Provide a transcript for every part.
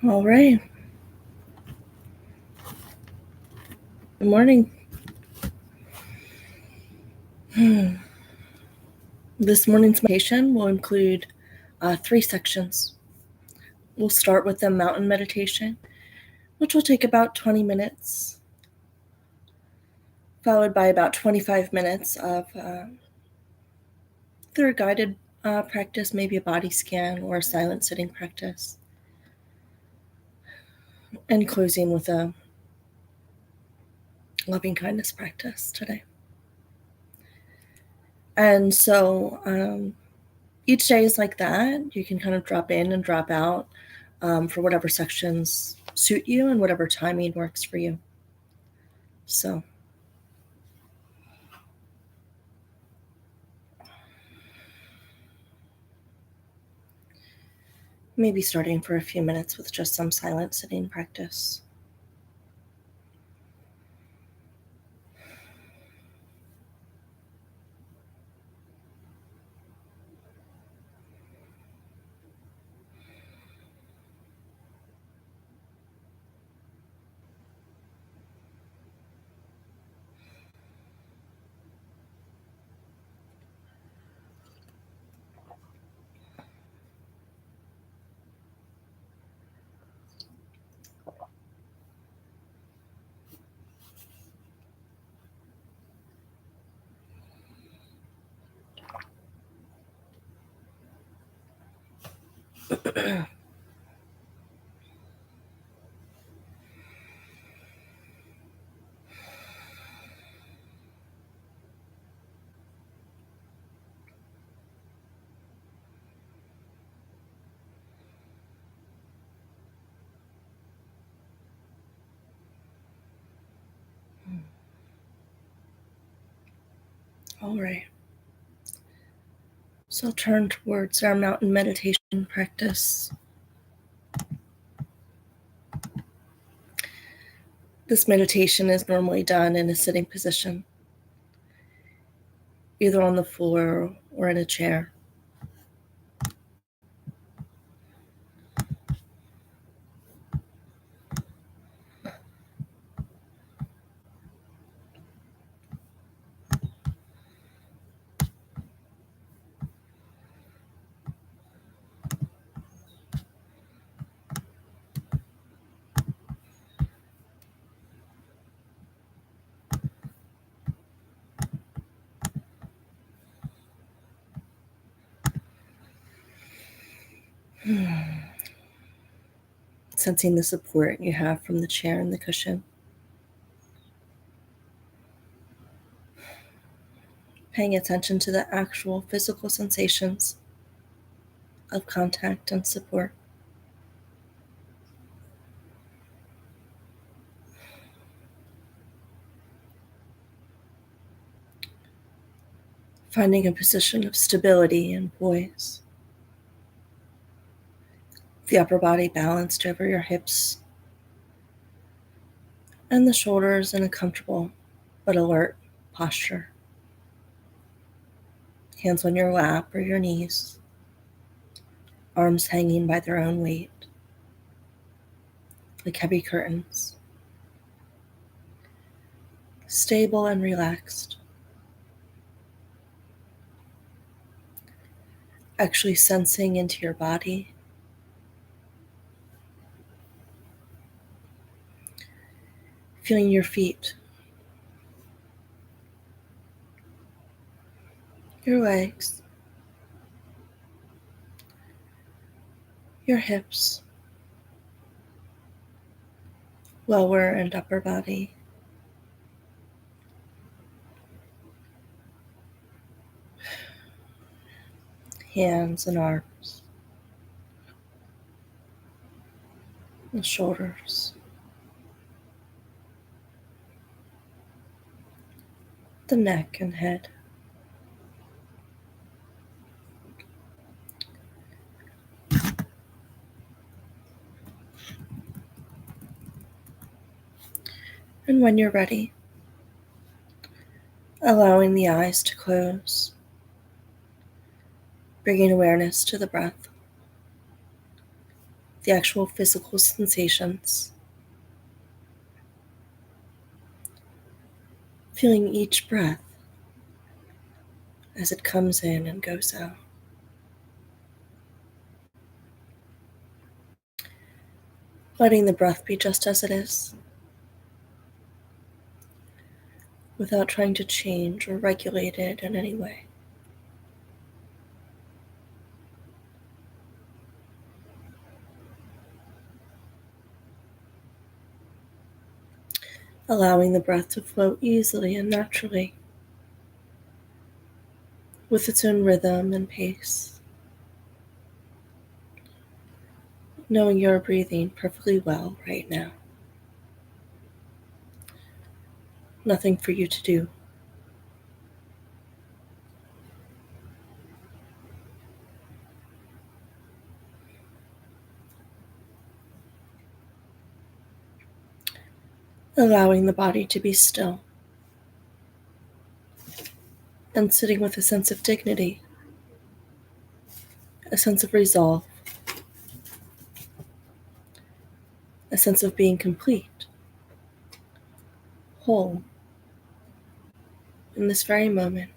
All right. Good morning. This morning's meditation will include 3 sections. We'll start with the mountain meditation, which will take about 20 minutes, followed by about 25 minutes of either a guided practice, maybe a body scan or a silent sitting practice, and closing with a loving kindness practice today. And so each day is like that. You can kind of drop in and drop out for whatever sections suit you and whatever timing works for you. So maybe starting for a few minutes with just some silent sitting practice. All right. So turn towards our mountain meditation practice. This meditation is normally done in a sitting position, either on the floor or in a chair. Sensing the support you have from the chair and the cushion. Paying attention to the actual physical sensations of contact and support. Finding a position of stability and poise. The upper body balanced over your hips and the shoulders in a comfortable but alert posture. Hands on your lap or your knees, arms hanging by their own weight, like heavy curtains. Stable and relaxed. Actually sensing into your body. Feeling your feet, your legs, your hips, lower and upper body. Hands and arms, the shoulders, the neck and head. And when you're ready, allowing the eyes to close, bringing awareness to the breath. the actual physical sensations, feeling each breath as it comes in and goes out. Letting the breath be just as it is, without trying to change or regulate it in any way. Allowing the breath to flow easily and naturally, with its own rhythm and pace. Knowing you're breathing perfectly well right now. Nothing for you to do. Allowing the body to be still and sitting with a sense of dignity, a sense of resolve, a sense of being complete, whole, in this very moment,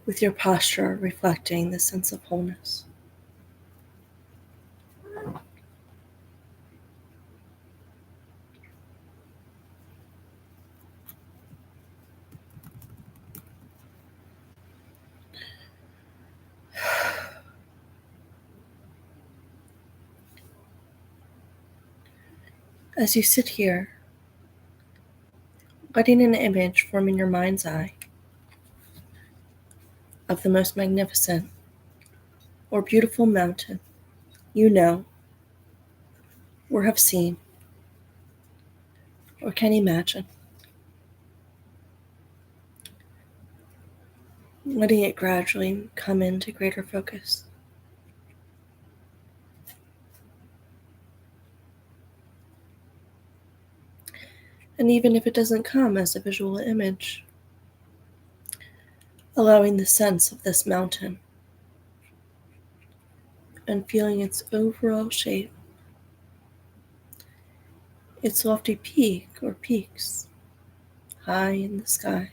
with your posture reflecting this sense of wholeness. As you sit here, letting an image form in your mind's eye of the most magnificent or beautiful mountain you know, or have seen, or can imagine. Letting it gradually come into greater focus. And even if it doesn't come as a visual image, allowing the sense of this mountain and feeling its overall shape, its lofty peak or peaks high in the sky,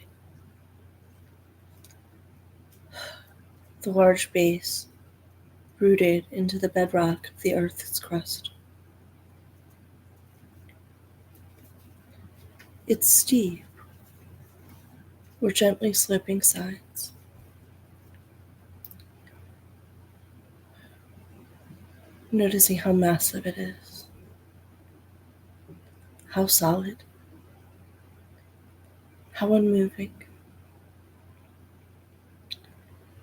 the large base rooted into the bedrock of the earth's crust. Its steep or gently sloping sides, noticing how massive it is, how solid, how unmoving,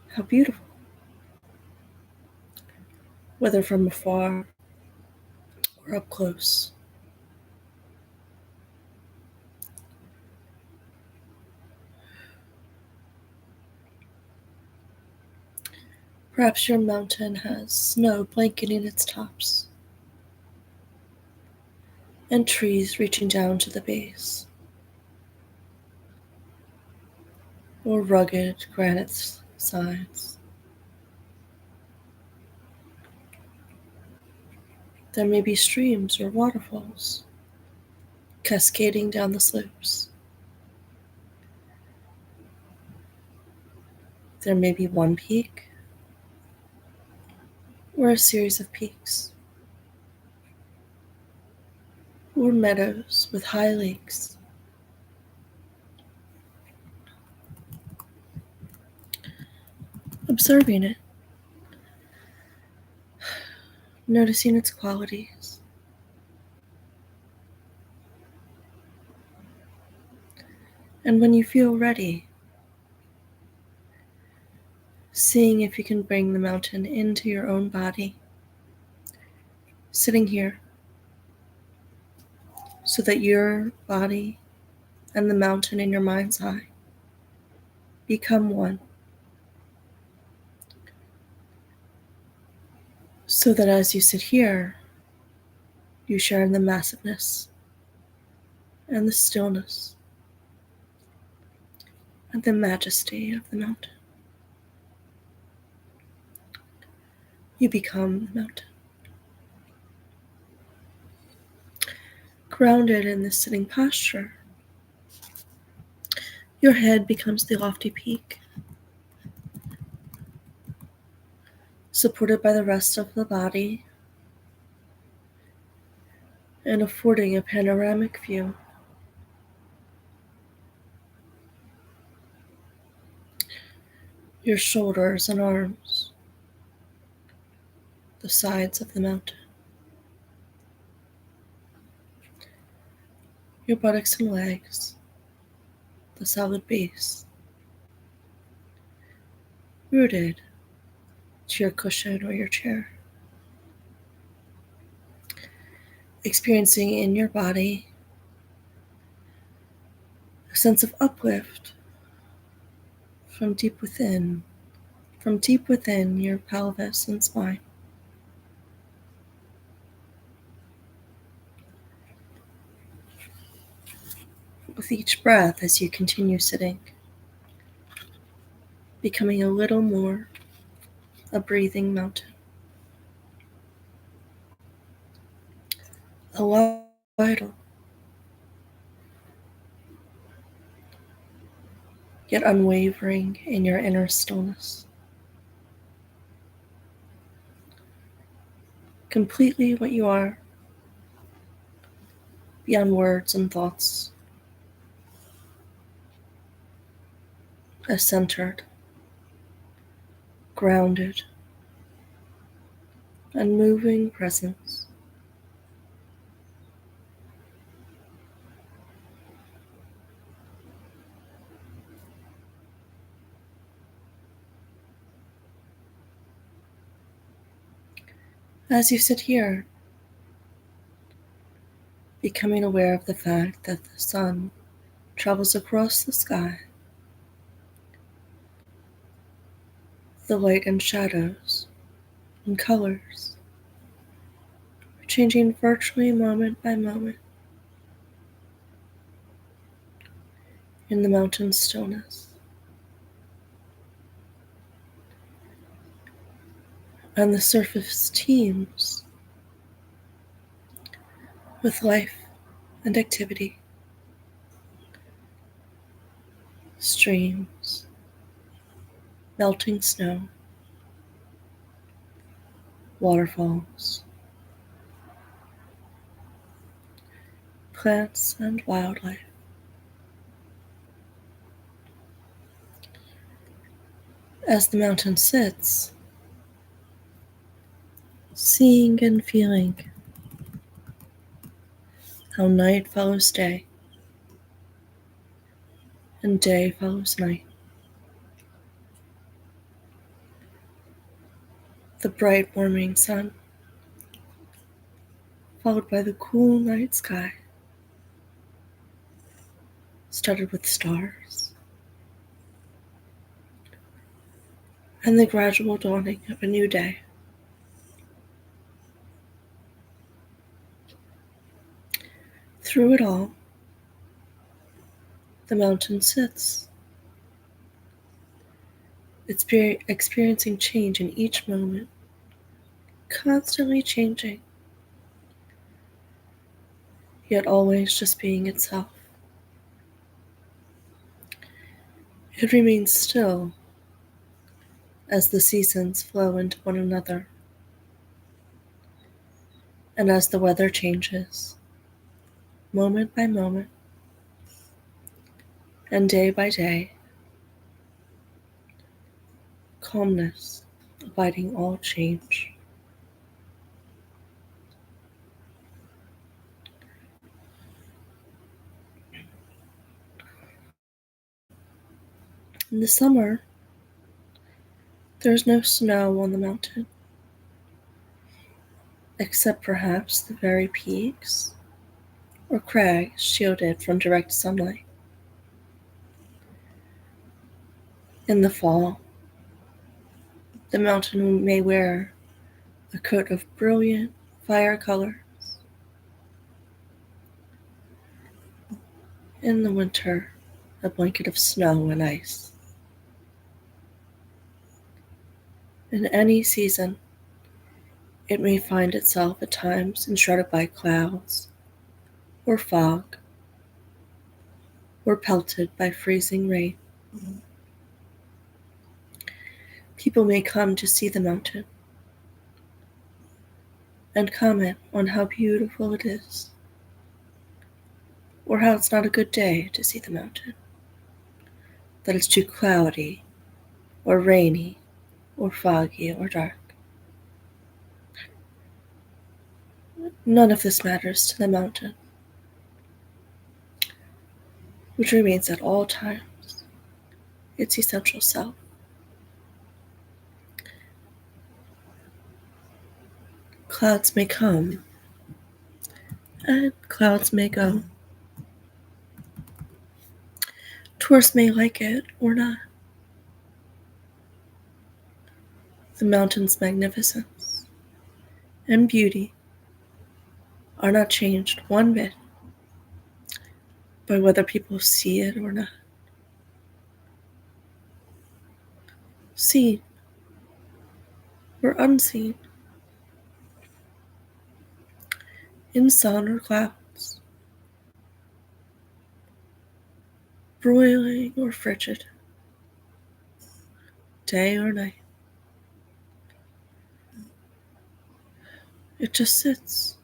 how beautiful, whether from afar or up close. Perhaps your mountain has snow blanketing its tops and trees reaching down to the base, or rugged granite sides. There may be streams or waterfalls cascading down the slopes. There may be one peak or a series of peaks, or meadows with high lakes. Observing it, noticing its qualities, and when you feel ready, seeing if you can bring the mountain into your own body, sitting here, so that your body and the mountain in your mind's eye become one, so that as you sit here, you share in the massiveness and the stillness and the majesty of the mountain. You become the mountain. Grounded in this sitting posture, your head becomes the lofty peak, supported by the rest of the body and affording a panoramic view. Your shoulders and arms, the sides of the mountain. Your buttocks and legs, the solid base, rooted to your cushion or your chair. Experiencing in your body a sense of uplift from deep within your pelvis and spine. With each breath as you continue sitting, becoming a little more a breathing mountain. A vital, yet unwavering in your inner stillness. Completely what you are, beyond words and thoughts. A centered, grounded, and moving presence. As you sit here, becoming aware of the fact that the sun travels across the sky, the light and shadows and colors are changing virtually moment by moment in the mountain stillness. And the surface teems with life and activity. Streams, melting snow, waterfalls, plants and wildlife. As the mountain sits, seeing and feeling how night follows day and day follows night. The bright warming sun, followed by the cool night sky, studded with stars, and the gradual dawning of a new day. Through it all, the mountain sits, experiencing change in each moment, constantly changing, yet always just being itself. It remains still as the seasons flow into one another, and as the weather changes, moment by moment, and day by day, calmness abiding all change. In the summer, there is no snow on the mountain, except perhaps the very peaks or crags shielded from direct sunlight. In the fall, the mountain may wear a coat of brilliant fire color. In the winter, a blanket of snow and ice. In any season, It may find itself at times enshrouded by clouds or fog, or pelted by freezing rain. People may come to see the mountain and comment on how beautiful it is, or how it's not a good day to see the mountain, that it's too cloudy, or rainy, or foggy, or dark. None of this matters to the mountain, which remains at all times its essential self. Clouds may come, and clouds may go. Tourists may like it or not. The mountain's magnificence and beauty are not changed one bit by whether people see it or not. Seen or unseen, in sun or clouds, broiling or frigid, day or night. It just sits,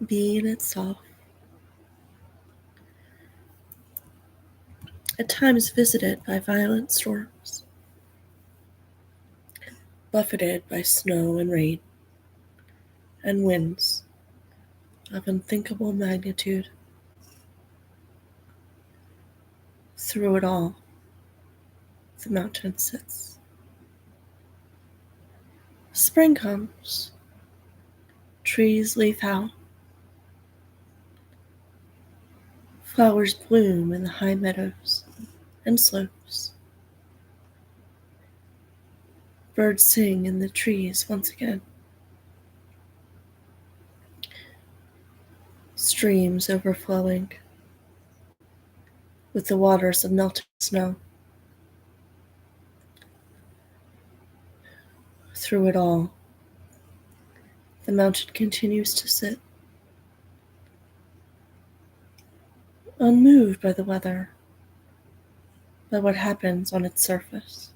being itself, at times visited by violent storms, buffeted by snow and rain, and winds of unthinkable magnitude. Through it all, the mountain sits. Spring comes, trees leaf out, flowers bloom in the high meadows and slopes. Birds sing in the trees once again. Streams overflowing with the waters of melting snow. Through it all, the mountain continues to sit, unmoved by the weather, by what happens on its surface,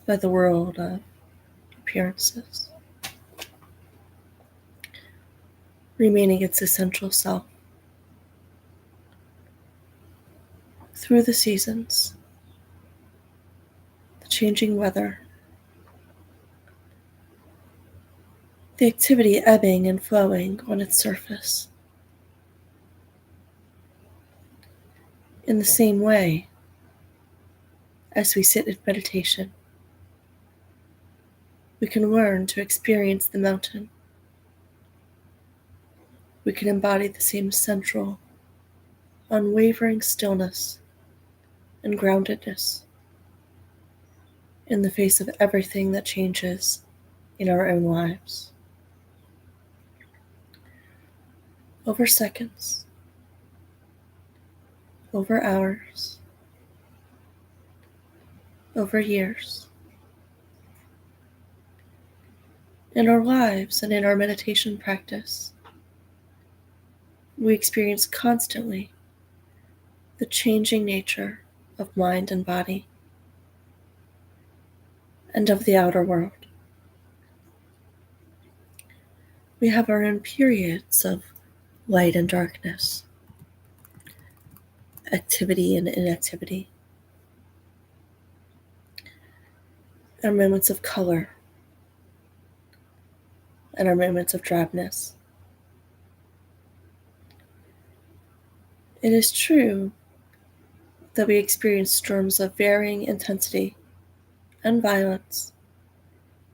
by the world of appearances, remaining its essential self. Through the seasons, the changing weather, the activity ebbing and flowing on its surface. In the same way, as we sit in meditation, we can learn to experience the mountain. We can embody the same central, unwavering stillness and groundedness in the face of everything that changes in our own lives. Over seconds, over hours, over years. In our lives and in our meditation practice, we experience constantly the changing nature of mind and body, and of the outer world. We have our own periods of light and darkness, activity and inactivity, our moments of color, and our moments of drabness. It is true that we experience storms of varying intensity and violence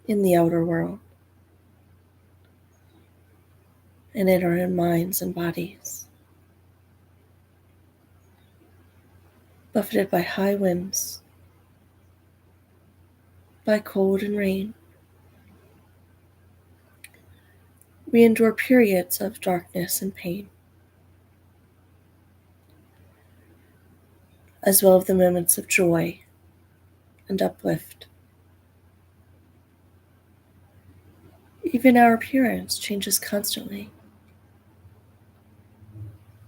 in the outer world and in our own minds and bodies, buffeted by high winds, by cold and rain. We endure periods of darkness and pain, as well as the moments of joy and uplift. Even our appearance changes constantly,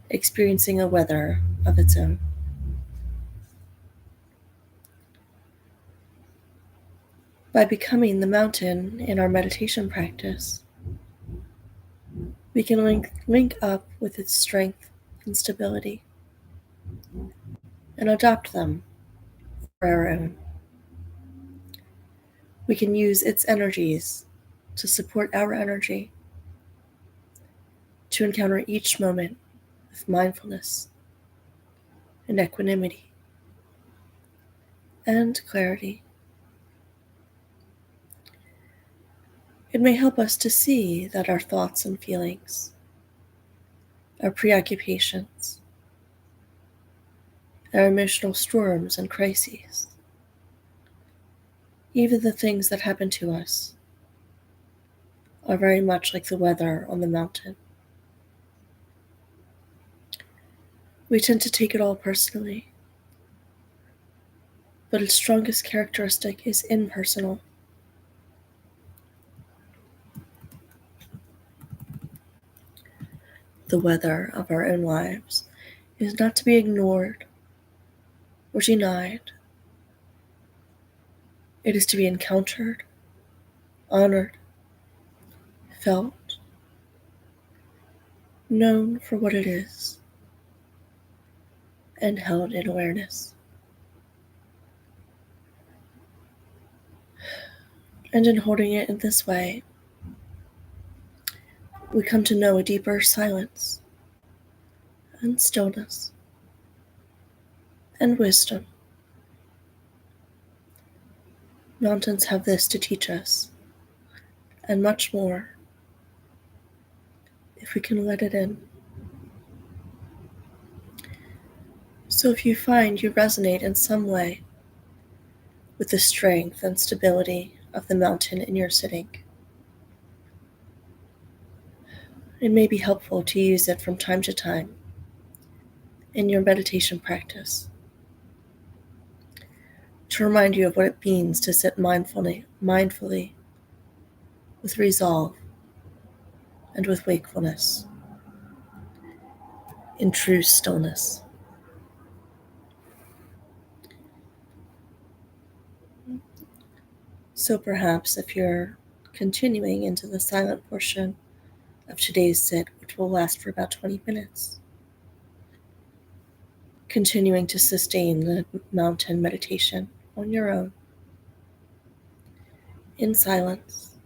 experiencing a weather of its own. By becoming the mountain in our meditation practice, we can link up with its strength and stability and adopt them for our own. We can use its energies to support our energy, to encounter each moment with mindfulness and equanimity and clarity. It may help us to see that our thoughts and feelings, our preoccupations, our emotional storms and crises, even the things that happen to us, are very much like the weather on the mountain. We tend to take it all personally, but its strongest characteristic is impersonal. The weather of our own lives is not to be ignored or denied. It is to be encountered, honored, felt, known for what it is, and held in awareness. And in holding it in this way, we come to know a deeper silence and stillness and wisdom. Mountains have this to teach us, and much more, if we can let it in. So if you find you resonate in some way with the strength and stability of the mountain in your sitting, it may be helpful to use it from time to time in your meditation practice to remind you of what it means to sit mindfully with resolve and with wakefulness in true stillness. So perhaps if you're continuing into the silent portion of today's sit, which will last for about 20 minutes, continuing to sustain the mountain meditation on your own, in silence,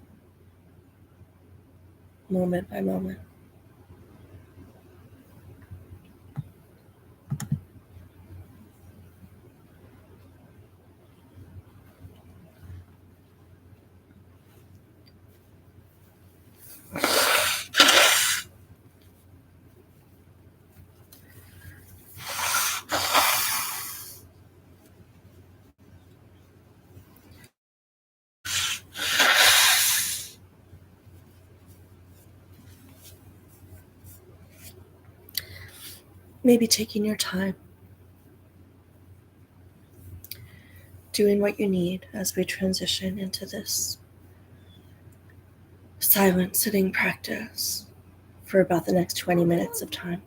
moment by moment. Maybe taking your time, doing what you need as we transition into this silent sitting practice for about the next 20 minutes of time.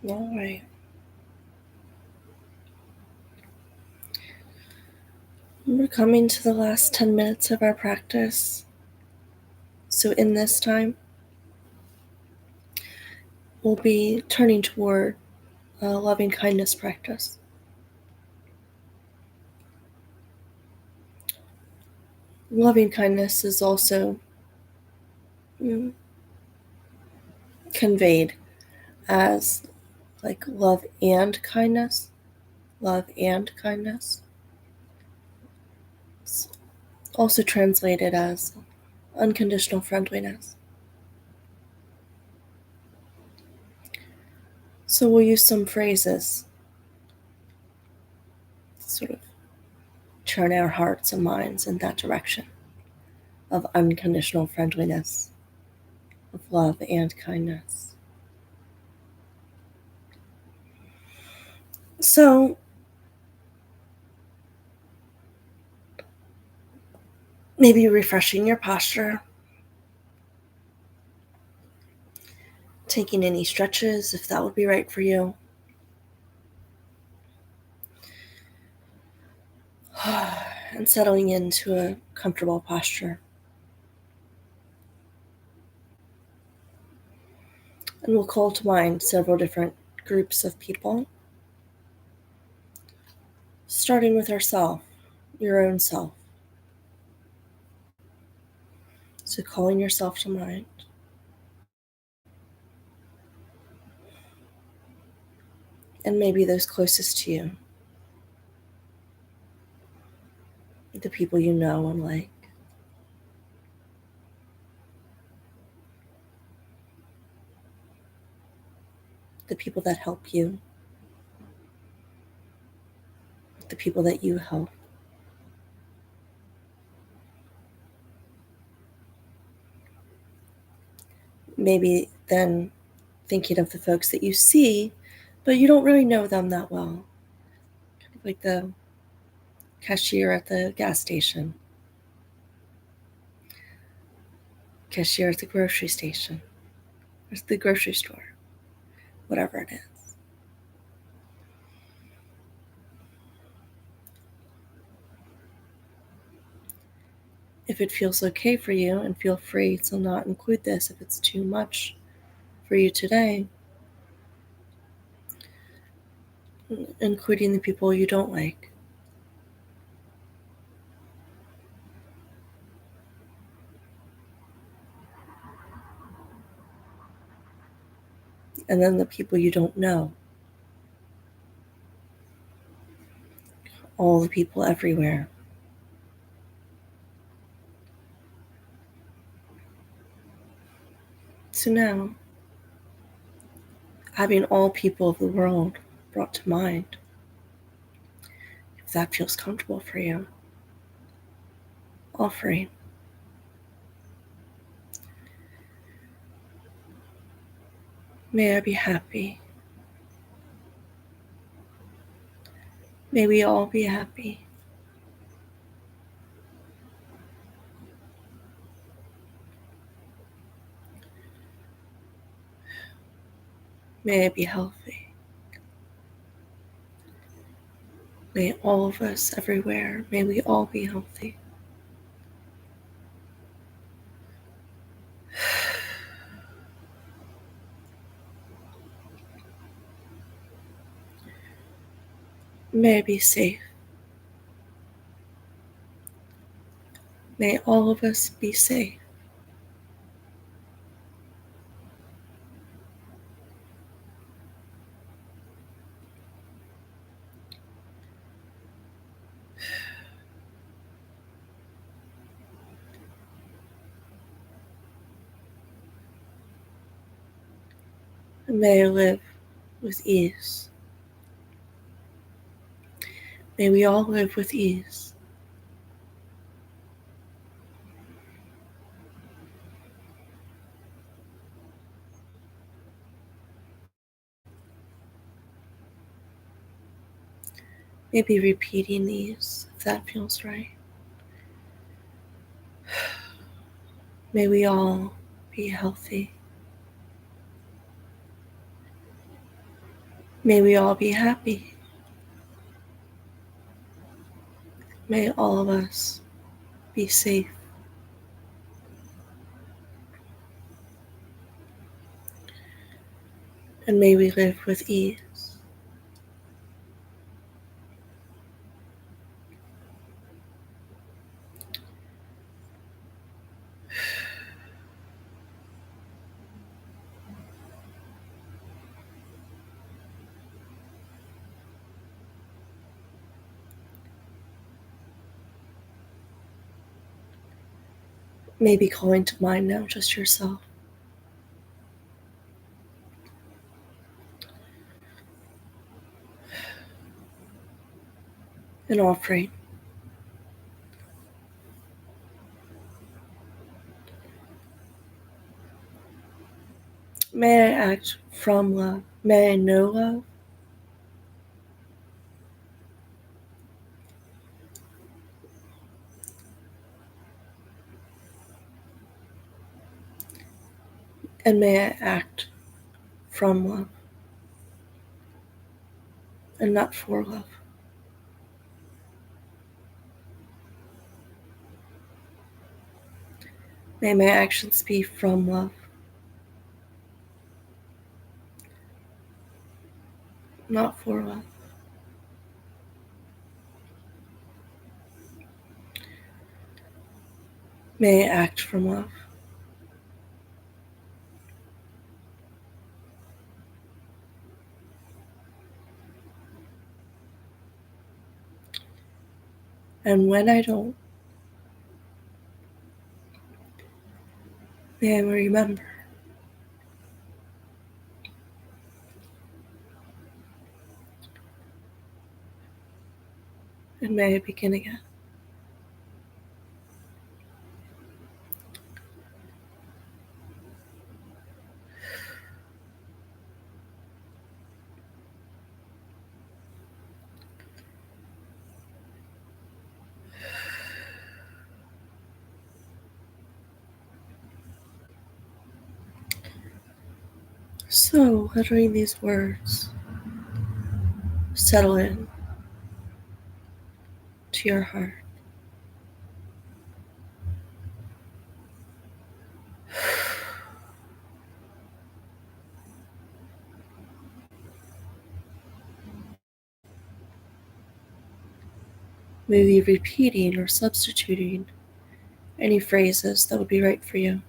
All right. We're coming to the last 10 minutes of our practice. So in this time, we'll be turning toward a loving kindness practice. Loving kindness is also conveyed as like love and kindness. Love and kindness. It's also translated as unconditional friendliness. So we'll use some phrases to sort of turn our hearts and minds in that direction of unconditional friendliness, of love and kindness. So maybe refreshing your posture, taking any stretches if that would be right for you. And settling into a comfortable posture. And we'll call to mind several different groups of people, starting with ourself, your own self. So calling yourself to mind. And maybe those closest to you, the people you know and like. The people that help you, the people that you help. Maybe then thinking of the folks that you see, but you don't really know them that well. Kind of like the cashier at the gas station, cashier at the grocery station, or the grocery store, whatever it is. If it feels okay for you, and feel free to not include this if it's too much for you today, including the people you don't like. And then the people you don't know. All the people everywhere. So now, having all people of the world brought to mind, if that feels comfortable for you, offering. May I be happy. May we all be happy. May I be healthy. May all of us everywhere, may we all be healthy. May I be safe. May all of us be safe. And may I live with ease. May we all live with ease. Maybe repeating these if that feels right. May we all be healthy. May we all be happy. May all of us be safe. And may we live with ease. Maybe calling to mind now just yourself and offering. May I act from love? May I know love? And may I act from love and not for love. May my actions be from love, not for love. May I act from love. And when I don't, may I remember. And may I begin again. So, letting these words settle in to your heart. Maybe repeating or substituting any phrases that would be right for you.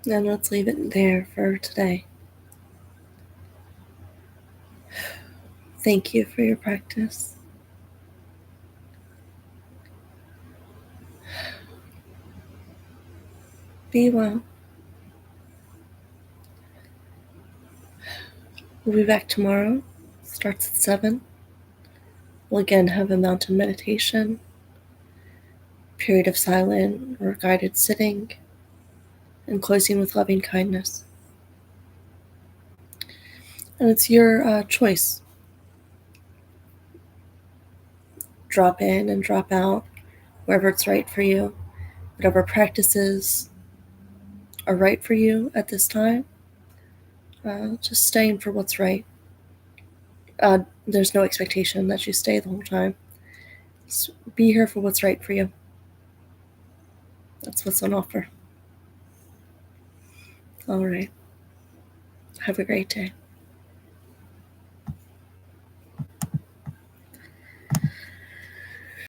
And let's leave it there for today. Thank you for your practice. Be well. We'll be back tomorrow. Starts at 7. We'll again have a mountain meditation, period of silent or guided sitting, and closing with loving kindness. And it's your choice. Drop in and drop out wherever it's right for you. Whatever practices are right for you at this time, just staying for what's right. There's no expectation that you stay the whole time. Just be here for what's right for you. That's what's on offer. All right. Have a great day.